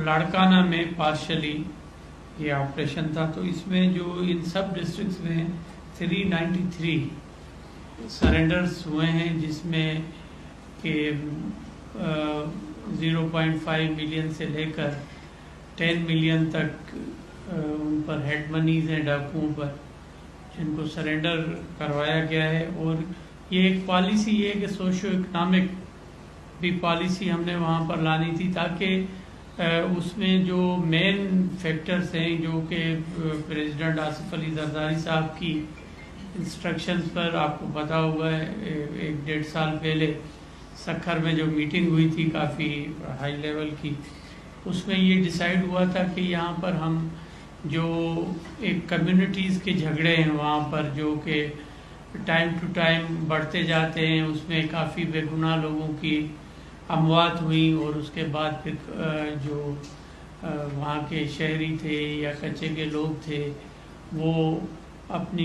لاڑکانہ میں پارشلی یہ آپریشن تھا، تو اس میں جو ان سب ڈسٹرکٹس میں 393 سرنڈرز ہوئے ہیں، جس میں کہ 0.5 ملین سے لے کر 10 ملین تک ان پر ہیڈ منیز ہیں ڈاکوؤں پر، جن کو سرنڈر کروایا گیا ہے۔ اور یہ ایک پالیسی ہے کہ سوشو اکنامک بھی پالیسی ہم نے وہاں پر لانی تھی، تاکہ اس میں جو مین فیکٹرز ہیں، جو کہ پریزیڈنٹ آصف علی زرداری صاحب کی انسٹرکشنز پر آپ کو پتہ ہوگا 1.5 سال پہلے سکھر میں جو میٹنگ ہوئی تھی کافی ہائی لیول کی، اس میں یہ ڈیسائیڈ ہوا تھا کہ یہاں پر ہم جو ایک کمیونٹیز کے جھگڑے ہیں وہاں پر، جو کہ ٹائم ٹو ٹائم بڑھتے جاتے ہیں، اس میں کافی بے گناہ لوگوں کی اموات ہوئیں، اور اس کے بعد پھر جو وہاں کے شہری تھے یا کچے کے لوگ تھے وہ اپنی